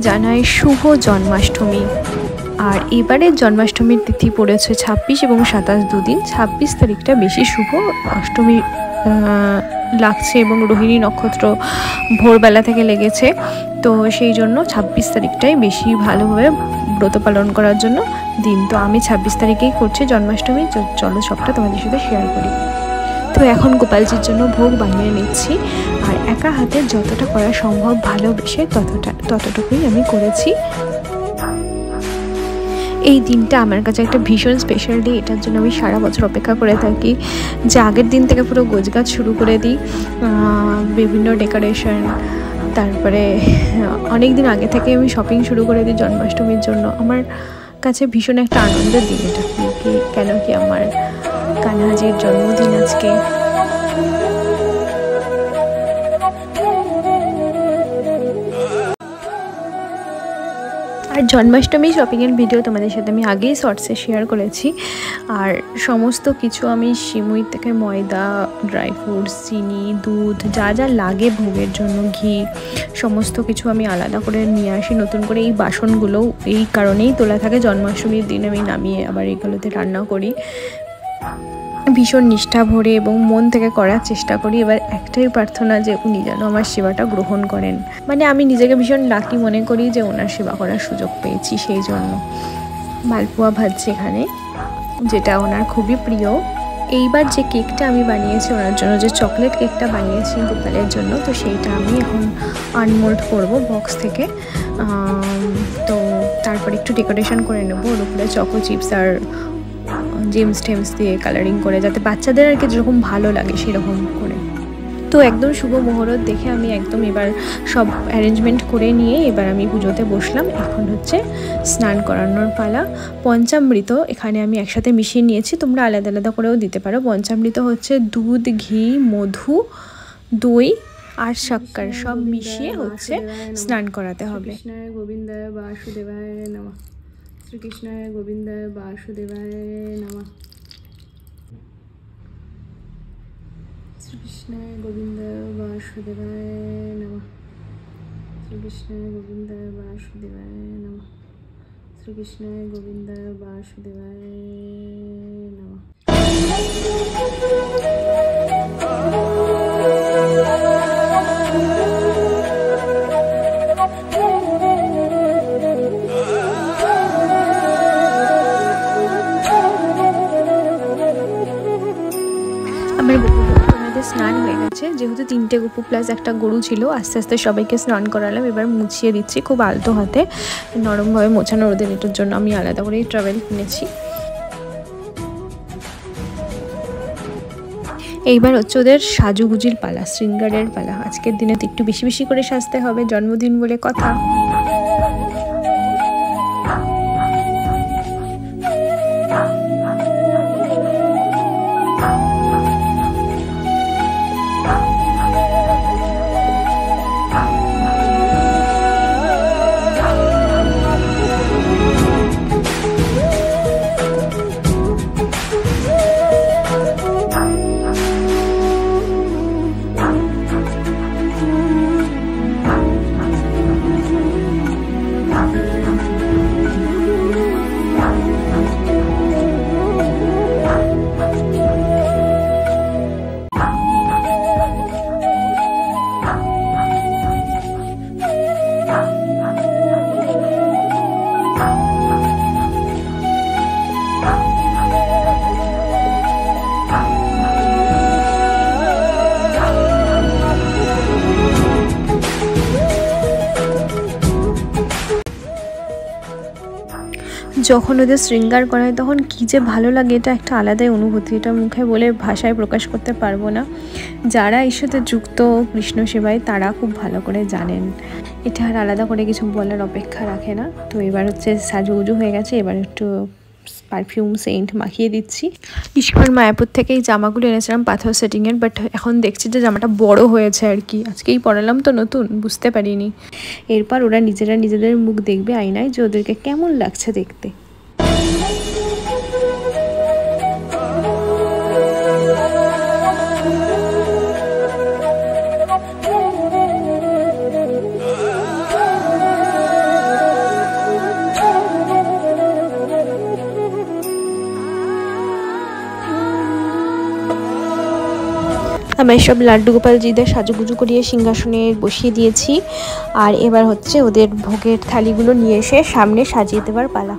জানাই শুভ জন্মাষ্টমী। আর এবারের জন্মাষ্টমীর তিথি পড়েছে 26 এবং 27 দুদিন। 26 তারিখটা বেশি শুভ, অষ্টমী লাগছে এবং রোহিণী নক্ষত্র ভোরবেলা থেকে লেগেছে, তো সেই জন্য 26 তারিখটাই বেশি ভালোভাবে ব্রত পালন করার জন্য দিন। তো আমি 26 তারিখেই করছি জন্মাষ্টমী, চলো সবটা তোমাদের সাথে শেয়ার করি। তো এখন গোপালজির জন্য ভোগ বানিয়ে নিচ্ছি, আর একা হাতে যতটা করা সম্ভব ভালোবেসে ততটুকুই আমি করেছি। এই দিনটা আমার কাছে একটা ভীষণ স্পেশাল ডে, এটার জন্য আমি সারা বছর অপেক্ষা করে থাকি যে আগের দিন থেকে পুরো গোছগাছ শুরু করে দিই, বিভিন্ন ডেকোরেশন, তারপরে অনেক দিন আগে থেকে আমি শপিং শুরু করে দিই জন্মাষ্টমীর জন্য। আমার কাছে ভীষণ একটা আনন্দের দিন এটা, কেন কি আমার কানহাজির জন্মদিন আজকে। আর জন্মাষ্টমী শপিংয়ের ভিডিও তোমাদের সাথে আমি আগেই শর্টসে শেয়ার করেছি। আর সমস্ত কিছু আমি সিমুই থেকে ময়দা, ড্রাই ফ্রুটস, চিনি, দুধ, যা যা লাগে ভোগের জন্য, ঘি, সমস্ত কিছু আমি আলাদা করে নিয়ে আসি নতুন করে। এই বাসনগুলোও এই কারণেই তোলা থাকে, জন্মাষ্টমীর দিন আমি নামিয়ে আবার এইগুলোতে রান্না করি। ভীষণ নিষ্ঠা ভরে এবং মন থেকে করার চেষ্টা করি। এবার একটাই প্রার্থনা যে উনি যেন আমার সেবাটা গ্রহণ করেন, মানে আমি নিজেকে ভীষণ লাকি মনে করি যে ওনার সেবা করার সুযোগ পেয়েছি। সেই জন্য মালপোয়া ভাজছি এখানে, যেটা ওনার খুবই প্রিয়। এইবার যে কেকটা আমি বানিয়েছি ওনার জন্য, যে চকলেট কেকটা বানিয়েছি গোপালের জন্য, তো সেইটা আমি এখন আনমোল্ড করব বক্স থেকে। তো তারপর একটু ডেকোরেশন করে নেবো, ওর উপরে চকো চিপস আর জেমস টেমস দিয়ে কালারিং করে, যাতে বাচ্চাদের আর কি যেরকম ভালো লাগে সেরকম করে। তো একদম শুভ মুহূর্ত দেখে আমি একদম এবার সব অ্যারেঞ্জমেন্ট করে নিয়ে এবার আমি পুজোতে বসলাম। এখন হচ্ছে স্নান করানোর পালা। পঞ্চামৃত এখানে আমি একসাথে মিশিয়ে নিয়েছি, তোমরা আলাদা আলাদা করেও দিতে পারো। পঞ্চামৃত হচ্ছে দুধ, ঘি, মধু, দই আর শক্কর সব মিশিয়ে হচ্ছে স্নান করাতে হবে। কৃষ্ণায় গোবিন্দায় বাসুদেবায় নমঃ। শ্রীকৃষ্ণায় গোবিন্দায় বাসুদেবায় নমঃ। শ্রীকৃষ্ণায় গোবিন্দায় বাসুদেবায় নমঃ। শ্রীকৃষ্ণায় গোবিন্দায় বাসুদেবায় নমঃ। শ্রীকৃষ্ণায় গোবিন্দায় বাসুদেবায় নমঃ। আমার গোপুদের স্নান হয়ে গেছে, যেহেতু 3টে গোপু প্লাস একটা গরু ছিল। আস্তে আস্তে সবাইকে স্নান করালাম, এবার মুছিয়ে দিচ্ছি খুব আলতো হাতে, নরমভাবে মোছানো রোদের এটার জন্য আমি আলাদা করে ট্রাভেল কিনেছি। এইবার হচ্ছে ওদের সাজুগুজির পালা, শৃঙ্গারের পালা। আজকের দিনে তো একটু বেশি বেশি করে সাজতে হবে, জন্মদিন বলে কথা। যখন ওদের শৃঙ্গার করায় তখন কী যে ভালো লাগে, এটা একটা আলাদাই অনুভূতি, এটা মুখে বলে ভাষায় প্রকাশ করতে পারবো না। যারা এর সাথে যুক্ত কৃষ্ণ সেবায় তারা খুব ভালো করে জানেন, এটা আর আলাদা করে কিছু বলার অপেক্ষা রাখে না। তো এবার হচ্ছে সাজুগুজু হয়ে গেছে, এবার একটু পারফিউম সেন্ট মাখিয়ে দিচ্ছি। ইস্কন মায়াপুর থেকে এই জামাগুলো এনেছিলাম পাথর সেটিংয়ের, বাট এখন দেখছি যে জামাটা বড় হয়েছে আর কি, আজকেই পরালাম তো নতুন, বুঝতে পারিনি। এরপর ওরা নিজেরা নিজেদের মুখ দেখবে আয়নায় যে ওদেরকে কেমন লাগছে দেখতে। আমি সব লাড্ডু গোপালজিদের সাজুগুজু করিয়ে সিংহাসনে বসিয়ে দিয়েছি। আর এবার হচ্ছে ওদের ভোগের থালিগুলো নিয়ে এসে সামনে সাজিয়ে দেওয়ার পালা।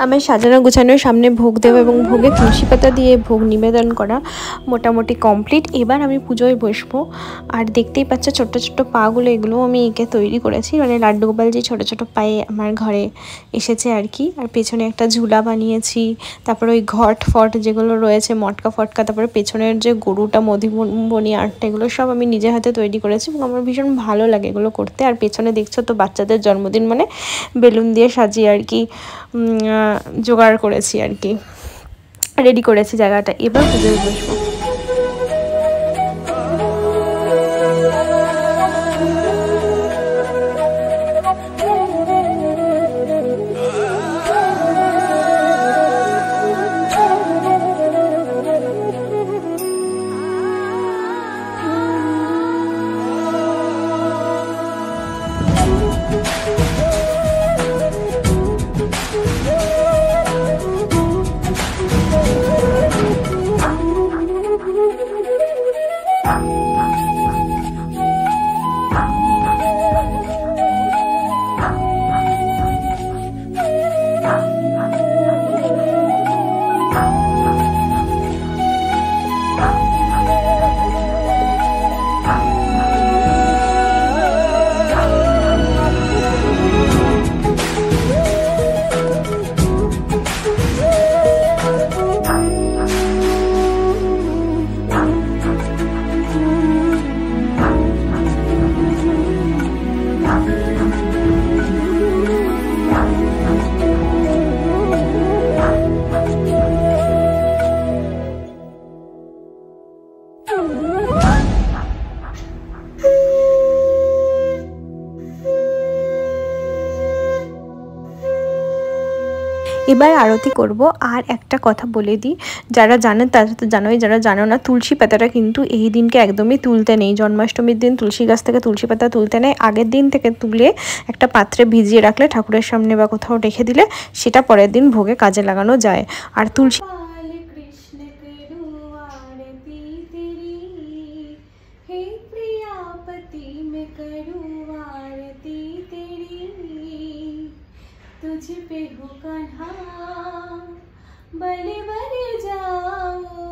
আমার সাজানো গোছানোর সামনে ভোগ দেওয়া এবং ভোগে তুলসী পাতা দিয়ে ভোগ নিবেদন করা মোটামুটি কমপ্লিট। এবার আমি পুজোয় বসবো। আর দেখতেই পাচ্ছ ছোট্ট ছোট্ট পাগুলো, এগুলো আমি এঁকে তৈরি করেছি, মানে লাড্ডু গোপাল যে ছোটো ছোটো পায়ে আমার ঘরে এসেছে আর কি। আর পেছনে একটা ঝুলা বানিয়েছি, তারপরে ওই ঘট ফট যেগুলো রয়েছে মটকা ফটকা, তারপরে পেছনের যে গরুটা মধুবনী আর্টটা, এগুলো সব আমি নিজে হাতে তৈরি করেছি এবং আমার ভীষণ ভালো লাগে এগুলো করতে। আর পেছনে দেখছো তো বাচ্চাদের জন্মদিন মানে বেলুন দিয়ে সাজিয়ে আর কি জোগাড় করেছি আর কি, রেডি করেছি জায়গাটা। এবার পুজোয় বসবো। এবার আরতি করব। আর একটা কথা বলে দিই, যারা জানেন তারা তো জানোই, যারা জানো না, তুলসী পাতাটা কিন্তু এই দিনকে একদমই তুলতে নেই। জন্মাষ্টমীর দিন তুলসী গাছ থেকে তুলসী পাতা তুলতে নেই। আগের দিন থেকে তুলে একটা পাত্রে ভিজিয়ে রাখলে, ঠাকুরের সামনে বা কোথাও রেখে দিলে, সেটা পরের দিন ভোগে কাজে লাগানো যায়। আর তুলসী तुझ पे हो कन्हा बड़े बड़े जाओ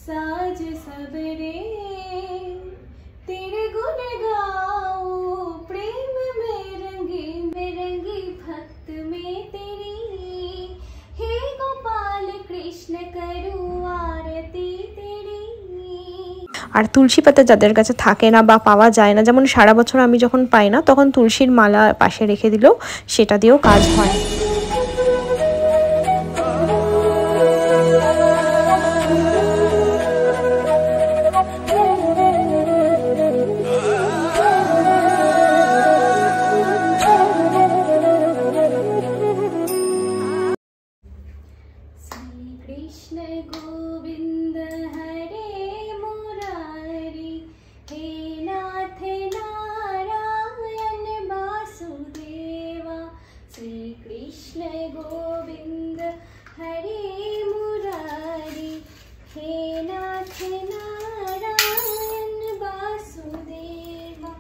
साज सबरे तेरे गुण गाओ प्रेम में रंगी भक्त में तेरी हे गोपाल कृष्ण करूं आरती तेरी। আর তুলসী পাতা যাদের কাছে থাকে না বা পাওয়া যায় না, যেমন সারা বছর আমি যখন পাই না, তখন তুলসীর মালা পাশে রেখে দিলেও সেটা দিয়েও কাজ হয়। कृष्ण गोविंद हरे मुरारी हे नाथ नारायण वासुदेवा। श्री कृष्ण गोविंद हरे मुरारी हे नाथ नारायण वासुदेवा।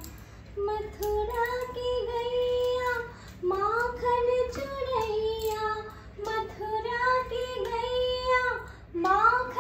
मथुरा की गैया माखन चुरैया, मथुरा की गैया माखन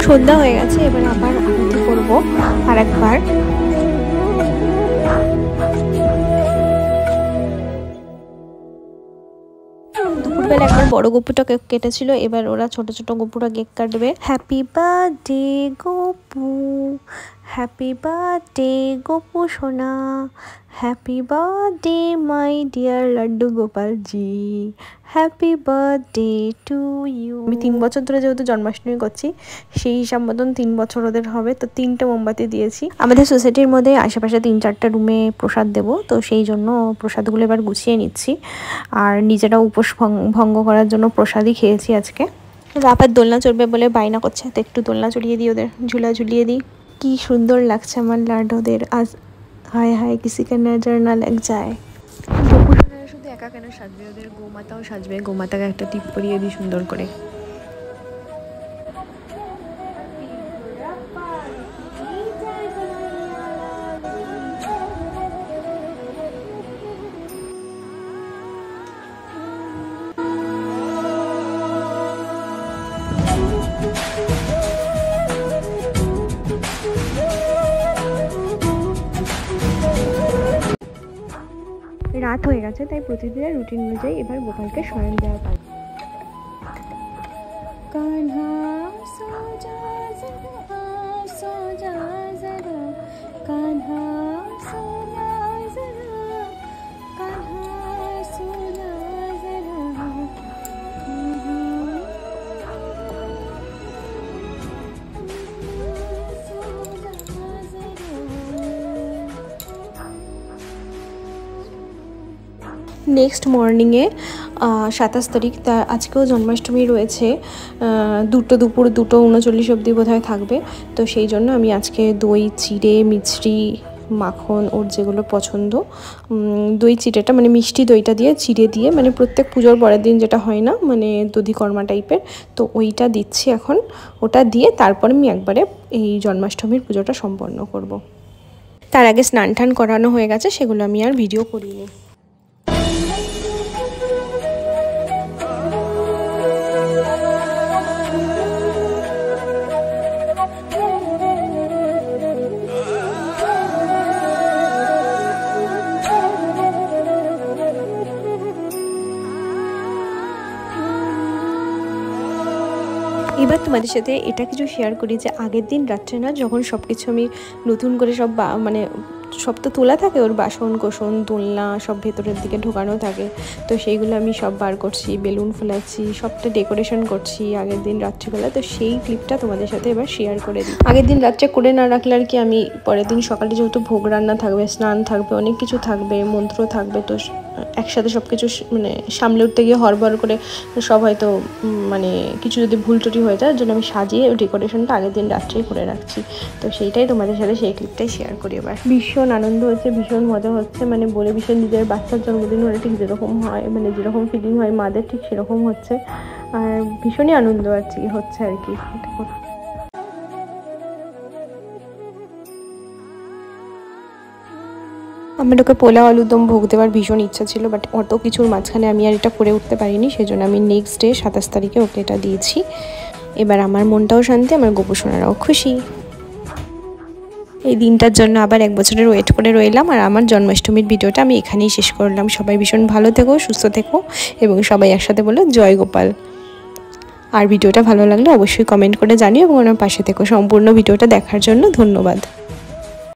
সন্ধ্যা হয়ে গেছে, এবার আবার আরতি করবো আর একবার। দুপুরবেলা একবার বড় গপুটা কেক কেটেছিল, এবার ওরা ছোট ছোট গপুরা কেক কাটবে। Happy birthday Gopu, happy birthday Gopu সোনা, happy birthday my dear Laddu Gopal ji, happy birthday to you. আমি 3 বছর ধরে যেহেতু জন্মাষ্টমী করছি, সেই হিসাব মতন 3 বছর ওদের হবে, তো 3টে মোমবাতি দিয়েছি। আমাদের সোসাইটির মধ্যে আশেপাশে 3-4টা রুমে প্রসাদ দেবো, তো সেই জন্য প্রসাদগুলো এবার গুছিয়ে নিচ্ছি। আর নিজেরা উপোস ভঙ্গ করার জন্য প্রসাদই খেয়েছি আজকে। রাপার দোলনা চড়বে বলে বায়না করছে, তো একটু দোলনা চড়িয়ে দিই, ওদের ঝুলা ঝুলিয়ে দিই। কি সুন্দর লাগছে আমার লাড্ডুদের আজ। হায় হায় কিসিকে নজর না লাগ যায়। গোপুসোনারা শুধু একা কেন সাজবে, ওদের গোমাতাও সাজবে, গোমাতাকে একটা টিপ পরিয়ে দিই সুন্দর করে। রাত হয়ে গেছে, তাই প্রতিদিনের রুটিন অনুযায়ী এবার গোপালকে শয়ন দেওয়া পারে। কান্হা সোজা জরা, সোজা জরা, কান্হা সোজা জরা, কান্হা সোজা জরা। নেক্সট মর্নিংয়ে 27 তারিখ, তা আজকেও জন্মাষ্টমী রয়েছে। দুপুর 2:39 অবধি বোধহয় থাকবে, তো সেই জন্য আমি আজকে দই চিড়ে মিছরি মাখন ওর যেগুলো পছন্দ, দই চিড়েটা মানে মিষ্টি দইটা দিয়ে চিড়ে দিয়ে, মানে প্রত্যেক পুজোর পরের দিন যেটা হয় না, মানে দধিকর্মা টাইপের, তো ওইটা দিচ্ছি এখন। ওটা দিয়ে তারপর আমি একবারে এই জন্মাষ্টমীর পুজোটা সম্পন্ন করব। তার আগে স্নান টান করানো হয়ে গেছে, সেগুলো আমি আর ভিডিও করিনি। এবার তোমাদের সাথে এটা কিছু শেয়ার করি যে আগের দিন রাত্রে না, যখন সব কিছু আমি নতুন করে সব মানে সব তো তোলা থাকে, ওর বাসন কোসন দোলনা সব ভেতরের দিকে ঢোকানো থাকে, তো সেইগুলো আমি সব বার করছি, বেলুন ফোলাচ্ছি, সবটা ডেকোরেশন করছি আগের দিন রাত্রিবেলা। তো সেই ক্লিপটা তোমাদের সাথে এবার শেয়ার করে দিই। আগের দিন রাত্রে করে না রাখলে আর কি, আমি পরের দিন সকালে যেহেতু ভোগ রান্না থাকবে, স্নান থাকবে, অনেক কিছু থাকবে, মন্ত্র থাকবে, তো একসাথে সব কিছু মানে সামলে উঠতে গিয়ে হড়বড় করে সব হয়তো মানে কিছু যদি ভুল টুটি হয়ে যায়, জন্য আমি সাজিয়ে ডেকোরেশনটা আগের দিন রাত্রেই করে রাখছি। তো সেইটাই তোমাদের সাথে সেই ক্লিপটাই শেয়ার করি। এবার ভীষণ আনন্দ হচ্ছে, ভীষণ মজা হচ্ছে, মানে বলে ভীষণ, নিজের বাচ্চার জন্মদিন হলে ঠিক যেরকম হয়, মানে যেরকম ফিলিং হয় মাদের, ঠিক সেরকম হচ্ছে। আর ভীষণই আনন্দ হচ্ছে আর কি। আমার ওকে পোলাও আলুরদম ভোগ দেওয়ার ভীষণ ইচ্ছা ছিল, বাট অত কিছুর মাঝখানে আমি আর এটা করে উঠতে পারিনি, সেজন্য আমি নেক্সট ডে 27 তারিখে ওকে এটা দিয়েছি। এবার আমার মনটাও শান্তি, আমার গোপুসোনারাও খুশি। এই দিনটার জন্য আবার 1 বছরের ওয়েট করে রইলাম। আর আমার জন্মাষ্টমীর ভিডিওটা আমি এখানেই শেষ করলাম। সবাই ভীষণ ভালো থেকো, সুস্থ থেকো, এবং সবাই একসাথে বলো জয় গোপাল। আর ভিডিওটা ভালো লাগলে অবশ্যই কমেন্ট করে জানিও এবং আমার পাশে থেকো। সম্পূর্ণ ভিডিওটা দেখার জন্য ধন্যবাদ।